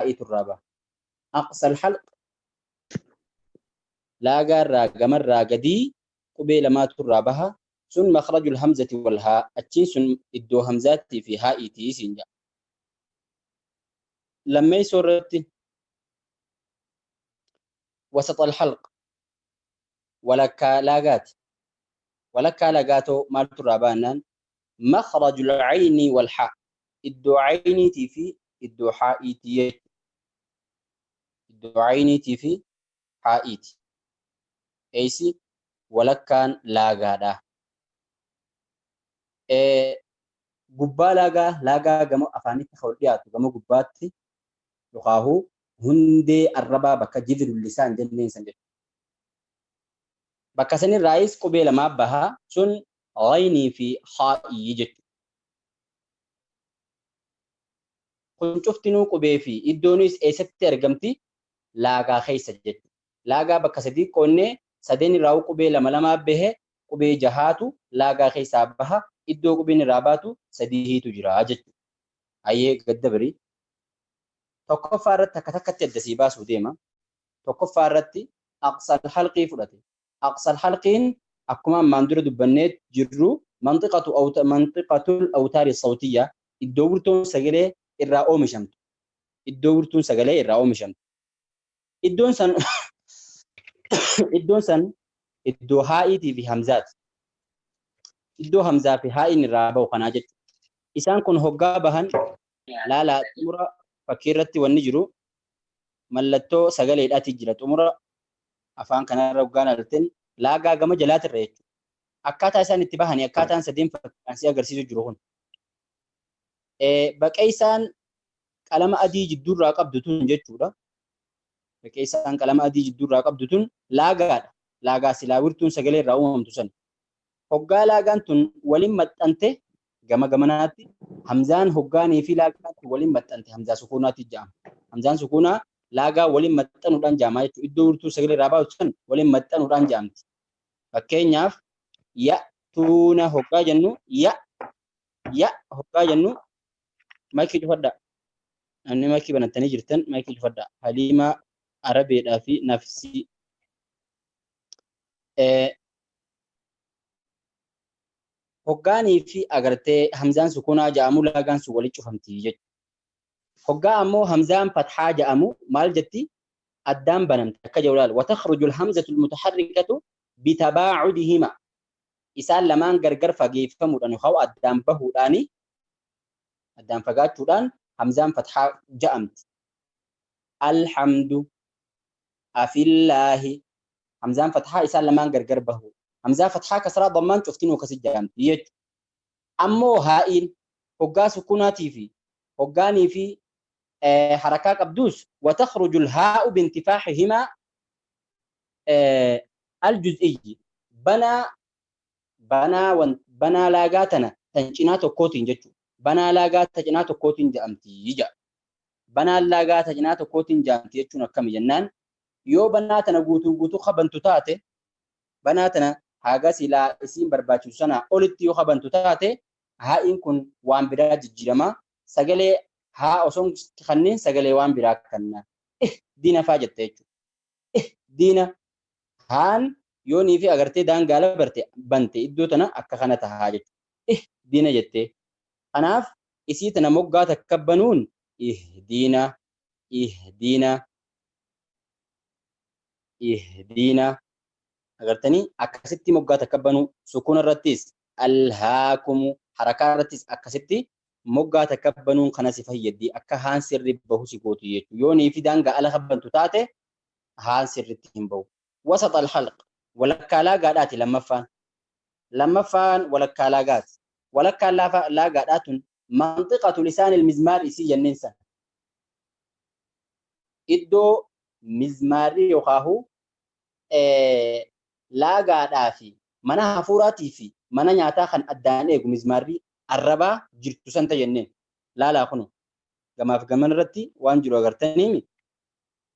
هائت الرابع أقصى الحلق لا جار جمر قدي قبيل ما ترابها سن مخرج الهمزة والهاء أتين سن إدو همزات في هائتي سنجا لما يسرت وسط الحلق ولك لاقات ولك لاقاتو ما ترابانا مخرج العين والحاء إدو عيني في إدو حائتي إدو عيني في حائتي أيسي ولكان لاقادا gubbaa laagaa gama afaanitti kan dhiyaatu gama gubbaatti yookaan hundee arrabaa bakka jiddu lisaan jenneen san jedhu. Bakka sanirraayis qubee lamaa bahaa sun ghaynii fi haa'ii jechuudha. Kun cuftinuu qubee fi iddoonis eessatti argamti laagaa keessa jechuudha. Laagaa bakka sadii qoonnee sadeen irraa qubee lama bahe qubee jahaatu laagaa keessaa baha. Iddoo qubeen irraa baatu sadiitu jira jechuudha. Ayyee gadda birii. Tokkoffaa irratti akka takkatti addasii baasuu deema. Tokkoffaa irratti aqsal halqii fudhate. Aqsal halqiin akkuma ammaan dura dubbannee jirru manxiqatul awtaari sawtiyyaa iddoo burtuun sagalee irraa oomishamtu. Iddoo burtuun sagalee irraa oomishamtu. Iddoon san iddoo haa'iitii fi hamzaati. Iddoo hamzaa fi haa'iin irraa bahu kanaa jechuudha. Isaan kun hoggaa bahan laalaa xumura fakkii irratti wanni jiru mallattoo sagaleedhaati jira. Xumura afaan kanarra hoggaan argatin laagaa gama jalaatirra jechuudha. Akkaataa isaan itti bahanii akkaataan sadeen fakkaansi agarsiisu jiru kun. Baqee isaan qalama adii jidduurraa qabdu tun jechuudha. Baqee isaan qalama adii jidduurraa qabdu tun laagaadha. Laagaa silaa wirtuun sagalee irraa uumamtu sana. Hoggaa laagaan tun waliin maxxante gama gamanaatti hamzaan hoggaanii fi laagaatti waliin maxxante hamzaa sukuunaatti jedhama. Hamzaan sukuunaa laagaa waliin maxxanuudhaan jedhama jechuudha. Iddoo wirtuu sagalee irraa baatu san waliin maxxanuudhaan jedhamti. Fakkeenyaaf ya tuuna hoggaa jennu ya hoggaa jennu maayikii cufadhaa. Namni maayikii banattanii jirtan maayikii cufadhaa. Haliimaa Arabeedhaa fi Nafsii. Hoggaanii fi agartee hamzaan sukuunaa jedhamu laagaan sun walitti cufamti jechuudha. Hoggaa ammoo hamzaan fathaa jedhamu maal jetti? Addaan banamti akka jedhu laal. Watakhruju alhamzatu almutaharrikatu bitabaacudihima. Isaan lamaan gargar fageeffamuudhaan yookaan addaan bahuudhaani addaan fagaachuudhaan hamzaan fathaa jedhamti. Alhamdu afillaahi hamzaan fathaa isaan lamaan gargar bahu. همزة فتحة كسرة ضمان شفتين وكسر جامد يج أمو هائل هجا سكوناتي في هجاني في حركات أبدوس وتخرج الهاء بانتفاحهما الجزئي بنا لاقاتنا تنشينات كوتين جتو بنا لاقات تجنات كوتين جامتي يجا بنا لاقات تجنات كوتين جامتي يجو نكمل جنان يو بناتنا قوتو خبنتو تاتي بناتنا haga silaa isiin barbaachisu sana olitti yoo qabantu taate haa'iin kun waan biraa jijjiirama sagalee haa osoo kanneen sagalee waan biraa kanna diina faa jette jechuudha. Diina haan yoonii fi agartee daangaala bante iddoo tana akka kana tahaa jechuudha. Diina jettee kanaaf isii tana moggaa takka banuun diina agartanii akkasitti moggaa takka banuu sukuuna irrattis alhaakumu harakaa irrattis akkasitti moggaa takka banuun kana si fayyaddi akka haan sirri bahu si gootu jechuudha. Yoonii fi daangaa ala qabbantu taate haan sirritti hin bahu. Wasat alhalq walakkaa laagaadhaati lammaffaan walakkaa laagaati. Walakkaan laagaadhaatun manxiqatu lisaan ilmizmaar isii jenneen sana. Iddoo mizmaarri yookaahu laagaadhaa fi mana hafuuraatii fi mana nyaataa kan addaan eegu mizmaarri arrabaa jirtu santa jenneen. Laalaa kunu gamaaf gamana irratti waan jiru agartanii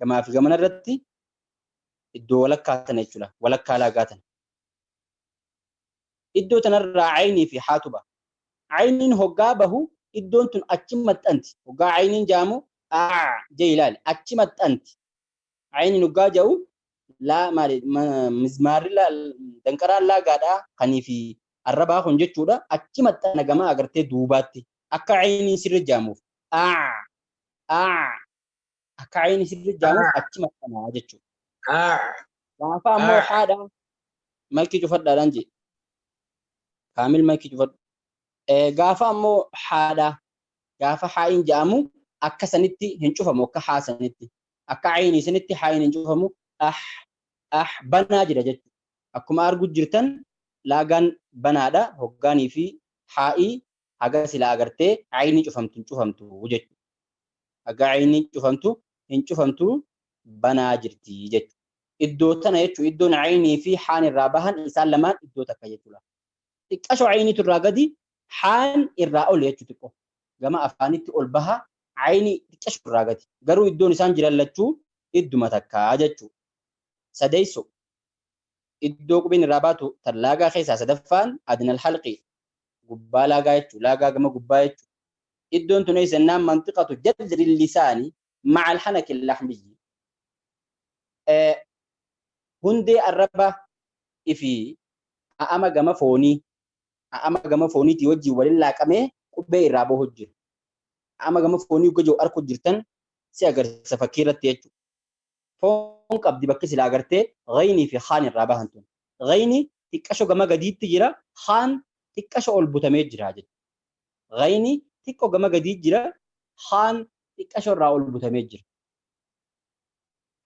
gamaaf gamana irratti iddoo walakkaa tana jechuudha. Walakkaa laagaa tana. Iddoo tanarraa aynii fi haatuba. Ayniin hoggaa bahu iddoon tun achi maxxanti. Hoggaa ayniin jaamu جيلال أكمت أنت عيني نقاجو لا مالي مزمار لا دنكران لا قادا خني في الربا خنجت شودا أكمت أنا جماعة أقرتي دوباتي أكا عيني سر جاموف آه أكا عيني سر جاموف أكمت أنا أجتشو فأمو حادا مالكي جفر دارانجي كامل مالكي جفر غافا أمو حادا غافا حاين جامو أكا سنتي هنشوفمو أكا حا سنتي أكا عيني سنتي حاين هنشوفمو بنا جرا جت أكما أرجو جرتن لاغان بنادا هوغاني في حائي haga sila agartee ayni cufamtu wujech aga ayni cufamtu banaa jirti jechu iddoo tana jechu iddoon ayni fi haan irraa bahan isaan lamaan iddoo takka jechuudha xiqqasho ayni turraa gadi haan irraa ol jechu xiqqo gama afaanitti ol baha ayni xiqqasho irraa gadi garuu iddoon isaan jiran lachuu idduma takka jechu sadeyso iddoo qubeen irraa baatu tallaagaa keessaa sadaffaan adnal halqi gubbaa laagaa jechuudha laagaa gama gubbaa jechuudha iddoon tun eessannaan mantiqatu jadri lisaani macal hanaki laxmiyyi hundee arraba ifi a'ama gama fooniitii wajjin waliin laaqamee qubbee irraa bahu jiru a'ama gama foonii gajoo arku jirtan si agarsiisa fakkii irratti jechuudha foon qabdi bakki sila agartee ghaynii fi haan irraa bahan tun ghayni xiqqasho gama gadiitti jira haan xiqqasho ol butamee jira jechuudha ghayni xiqqo gama gadii jira haan xiqqasho irraa ol butamee jira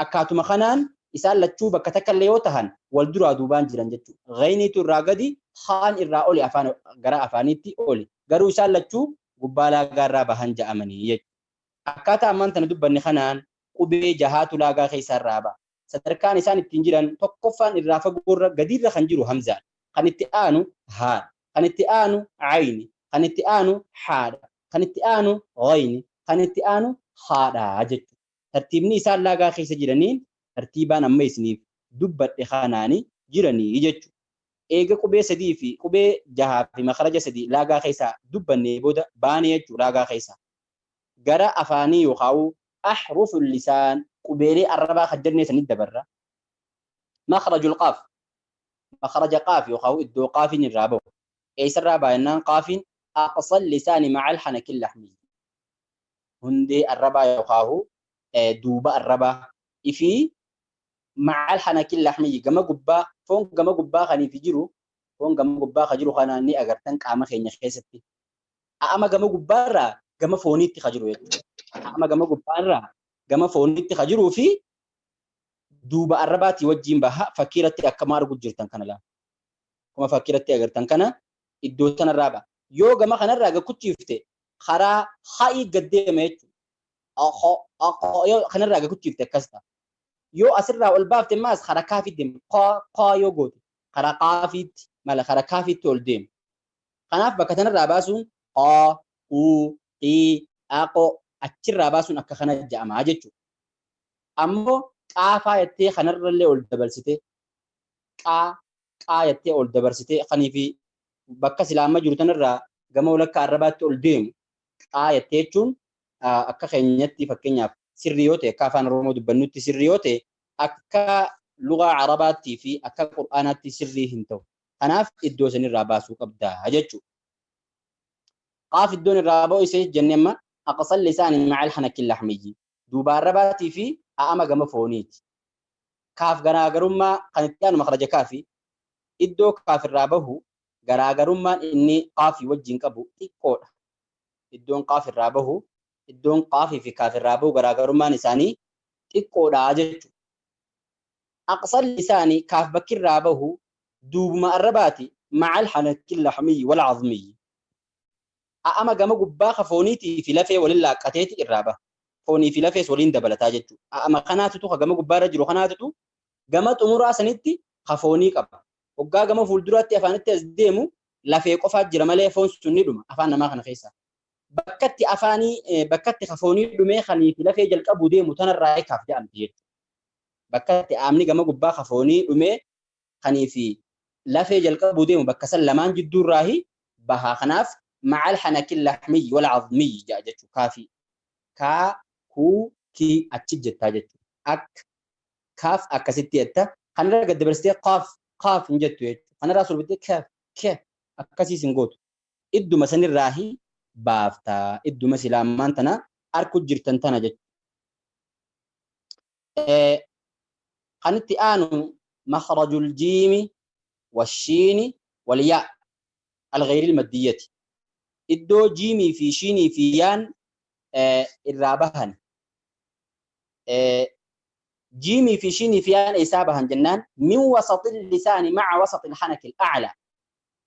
akkaatuma kanaan isaan lachuu bakka takka illee yoo tahan wal duraa duubaan jiran jechuudha ghayniitu irraa gadi haan irraa oli afaan gara afaaniitti oli garuu isaan lachuu gubbaa laagaa irraa bahan ja'amanii jechuudha akkaataa ammaan tana dubbanne kanaan qubee jahaatu laagaa keessaa irraa ba'a sadarkaan isaan ittiin jiran tokkoffaan irraa fagoorra gadiirra kan jiru hamzaan kan itti aanu haan kan itti aanu ayni kan itti aanu haadha kan itti aanu ghayni kan itti aanu haadha jechuudha tartiibni isaan laagaa keessa jiraniin tartiibaan amma isiniif dubbadhe kanaani jiranii jechuudha eega qubee sadii fi qubee jahaa fi makaraja sadii laagaa keessaa dubbanne booda baanee jechuudha laagaa keessaa gara afaanii yookaan ahrufu lisaan qubeelee arrabaa kan jennee sanit dabarra makharajul qaaf makaraja qaaf yookaan iddoo qaafiin irraa bahu eessarraa baay'inaan qaafiin aqsal lisaani macal hanakil laxmiyyi hundee arrabaa yookaan duuba arrabaa ifi macal hanakil laxmiyyi gama gubbaa foon gama gubbaa kaniif jiru foon gama gubbaa ka jiru kanaan ni agartan qaama keenya keessatti a'ama gama gubbaarraa gama fooniitti ka jiru jechuudha a'ama gama gubbaarraa gama fooniitti ka jiruu fi duuba arrabaatii wajjiin baha fakkiirratti akkama arguu jirtan kana laa kuma fakkiirratti agartan kana iddoo tanarraa ba'a yoo gama kanarraa gakuchiifte karaa ha'i gaddeema jechuudha yoo kanarraa gakuchiifte akkas ta'a yoo asirraa ol baafte maas karaa kaafiitti deema qaa yoo goote karaa kaafiitti mala karaa kaafiitti ol deema kanaaf bakka tanarraa baasuun qaa qii aqo achirraa baasuun akka kana ja'amaa jechuudha ammoo qaafaa jettee kanarrallee ol dabarsite qaa jettee ol dabarsite kaniifi bakka silaama jiru tanarraa gama walakka arrabaatti ol deemu qaa jettee jechuun akka keenyatti fakkeenyaaf sirrii yoo ta'e akka afaan oromoo dubbannutti sirrii yoo ta'e akka lugaa arabaattii fi akka qur'aanaatti sirrii hin ta'u kanaaf iddoo sanirraa baasuu qabda jechuudha qaaf iddoon irraa ba'u isee jenne amma aqsal lisaani macal hanakil laxmiyyi duuba arrabaatii fi a'ama gama fooniiti kaaf garaagarummaa kan itti aanu makaraja kaafi iddoo kaaf irraa bahu garaagarummaan inni qaafii wajjin qabu xiqqoodha iddoon qaaf irraa bahu iddoon qaafii fi kaaf irraa bahu garaagarummaan isaanii xiqqoodha jechuudha aqsal lisaanii kaaf bakki irraa bahu duubuma arrabaati macal hanakil laxmiyyi wal azmiyyi a'ama gama gubbaa ka fooniitii fi lafee waliin laaqqateeti irraa baha foonii fi lafees waliin dabalataa jechuudha a'ama kanaatutu ka gama gubbaarra jiru kanaatutu gama xumuraa sanitti ka foonii qaba hoggaa gama fuulduraatti afaanitti as deemu lafee qofaa jira malee foon sun ni dhuma afaan namaa kana keessa bakkatti afaanii bakkatti ka foonii dhumee kanii fi lafee jalqabuu deemu tanarraa kaaf jedhamti jechuudha bakkatti aamni gama gubbaa ka foonii dhumee kanii fi lafee jalqabuu deemu bakka san lamaan jidduurraahi bahaa kanaaf macal hanakil laxmiyyi wal azmiyyi jaa jechuudha kaafii kaa كو كي أتشجت تاجت أك كاف أكستي أتا خنرا قد برستي قاف نجت يجو خنرا راسول بدي كاف كاف أكسي سنقوت إدو مسني الراهي بافتا إدو مسلا مانتنا أركو جرتن تنا جت خنتي آنو مخرج الجيم والشين والياء الغير المادية إدو جيمي في شيني في يان الرابهن جيمي في شيني في يان إسابهن جنان من وسط اللسان مع وسط الحنك الأعلى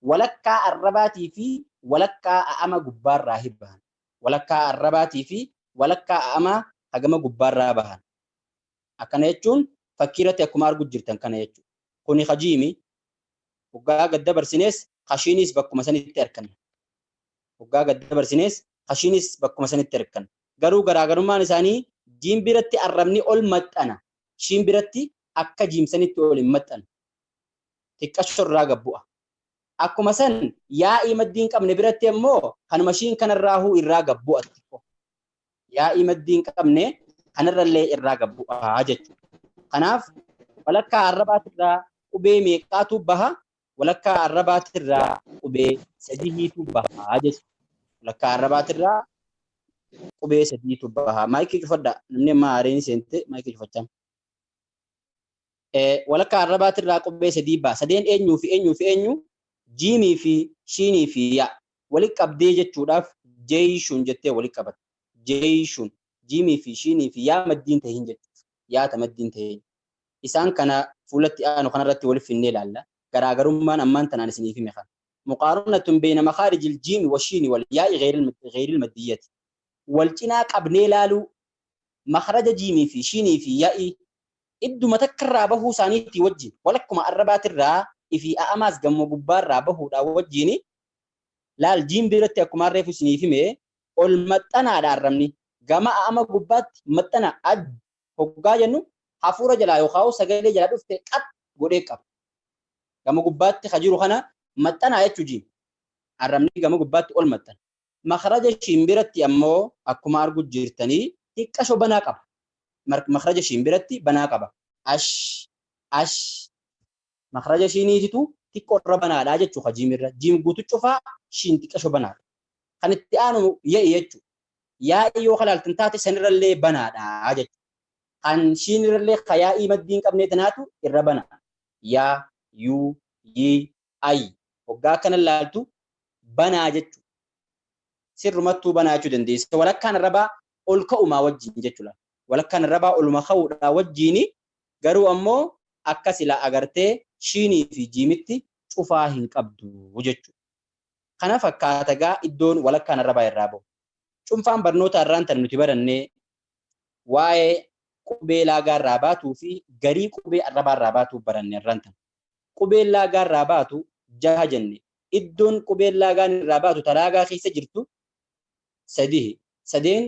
ولكا الرباتي في ولكا أما جبار راهبهن ولكا الرباتي في ولكا أما هجما جبار راهبهن أكنا يجون فكيرة يكمار جرتن كنا يجون كوني خجيمي وقا قد دبر سنيس خشينيس بكو مساني تركن وقا قد دبر سنيس خشينيس بكو مساني تركن garuu garaagarummaan isaanii jiim biratti arrabni ol maxxana shiin biratti akka jiimsanitti ol hin maxxan xiqqashorraa gabbu'a akkuma san yaa'ii maddiin qabne biratti immoo kanuma shiin kanarraahuu irraa gabbu'a xiqqo yaa'ii maddiin qabne kanarrallee irraa gabbu'a jechuudha kanaaf walakkaa arrabaatirraa qubee meeqaatu baha walakkaa arrabaatirraa qubee sadiitu baha jechuudha walakkaa arrabaatirraa qubee sadiitu baha maayikii cufadha namni amma aareen seente maayikii cufachaa walakkaa arrabaatirraa qubee sadii baha sadeen eenyu jiimii fi shiinii fi yaa walitti qabdee jechuudhaaf jeeyishuun jettee walitti qabatte jeeyishuun jiimii fi shiinii fi yaa maddiin ta'e hin jechuudha yaata maddiin ta'e isaan kana fuulatti aanu kanarratti waliif finnee ilaalla garaagarummaan ammaan tanaan isiniif hime kana muqaaranatun bayna makaarijil jiimi washiini wal yaa'i ghayril maddiyyati wal cinaa qabnee laaluu makaraja jiimii fi shiinii fi yaa'i idduma takkarraa bahuu isaaniitti wajjin walakkuma arrabaatirraa ifi a'amaas gammoo gubbaarraa bahuudhaa wajjin laal jiim biratti akkuma reefu isiniif hime ol maxxanaadha arrabni gama a'ama gubbaatti maxxana aj hoggaa jennu hafuura jalaa yookaan sagalee jalaa dhufte qat godhee qaba gama gubbaatti kajiru kana maxxanaa jechuu jiim arrabni gama gubbaatti ol maxxana makaraja shiin biratti ammoo akkuma argu jirtanii xiqqasho banaa qaba makaraja shiin biratti banaa qaba ash makaraja shiiniititu xiqqoo irra banaadha jechuu jiimirra jiim guutu cufaa shiin xiqqasho banaadha kan itti aanu ya'i jechuu yaa'i yoo kalaaltan taate sanirrallee banaadha jechuu kan shiinirrallee yaa'ii maddiin qabnee tanaatu irra banaa yaa yuu yii ay hoggaa kana laaltu banaa jechuu sirrumattuu banaa jechuu dandeessa walakkaan arrabaa ol ka'umaa wajjin jechuudha walakkaan arrabaa oluma ka'uudhaa wajjiin garuu ammoo akka sila agartee shiinii fi jiimitti cufaa hin qabdu jechuudha kana fakkaatagaa iddoon walakkaan arrabaa irraa bahu cunfaan barnoota irraan tan nuti barannee waa'ee qubee laagaa irraa baatuu fi garii qubee arrabaa irraa baatuu baranne irraan tan qubeen laagaa irraa baatu jaha jenne iddoon qubeen laagaan irraa baatu talaagaa keessa jirtu sadeen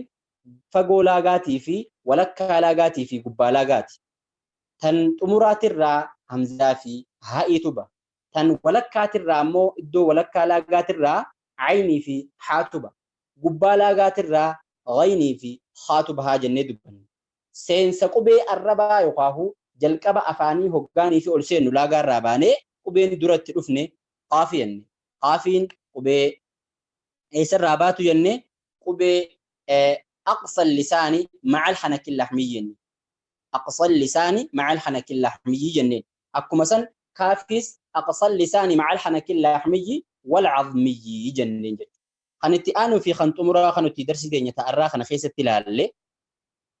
fagoo laagaatii fi walakkaa laagaatii fi gubbaa laagaati tan xumuraatirraa hamzaa fi haa'iitu baha tan walakkaatirraa ammoo iddoo walakkaa laagaatirraa aynii fi haatu baha gubbaa laagaatirraa ghaynii fi haatu bahaa jennee dubbanne seensa qubee arrabaa yookaan jalqaba afaanii hoggaanii fi ol seennu laagaarraa baanee qubeen duratti dhufne qaafii jenne qaafiin qubee eessarraa baatu jenne qubee أقصى اللسان مع الحنك اللحمي أقصى اللسان مع الحنك اللحمي جنين أكو مثلا كافيس أقصى اللسان مع الحنك اللحمي والعظمي جنين خنتي آنو في خنتمرا خنتي درسي دين يتأرى خنخيسة تلالي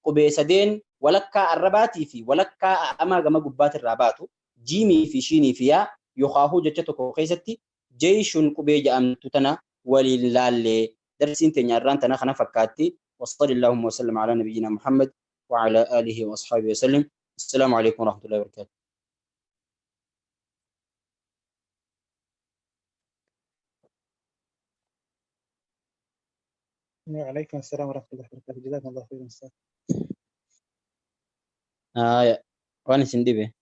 قبيسدين ولكا الرباتي في ولكا أما غما قبات الرباتو جيمي في شيني فيها يخاهو جتتو خيستي جيش قبيجا أمتتنا وللالي درسين تنياران تنا خنا فكاتي وصلى اللهم وسلم على نبينا محمد وعلى آله وأصحابه وسلم السلام عليكم ورحمة الله وبركاته وعليكم السلام ورحمة الله وبركاته جزاكم الله خيرا أستاذ وأنا سندبه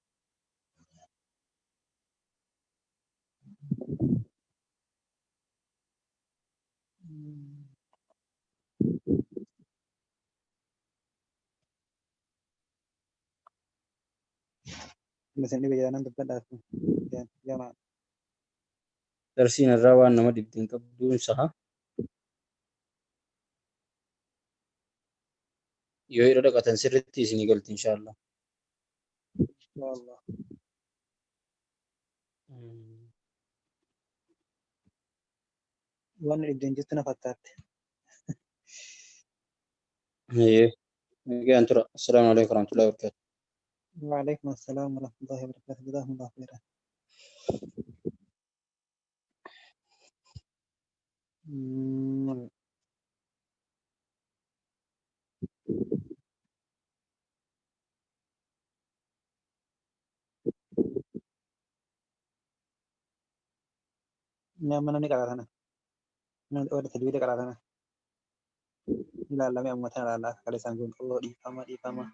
Mesin ini berjalan tempat aku. Jamaah. Darsiin irraa waan nama dhibdeen qabduun saha. Yoo hidha dhaqatan sirriitti isinii galti inshaallah. Wallah. Waan dhibdeen jirtu na fakkaatti. Nagaan tura. Assalaamu alaikum warahmatullahi wabarakatuh. وعليكم السلام ورحمة الله وبركاته. جزاكم الله خيرا. mana ni kara sana. Orang tadi kara sana. Ila lama yang mata lala kali sanggung Allah di kama.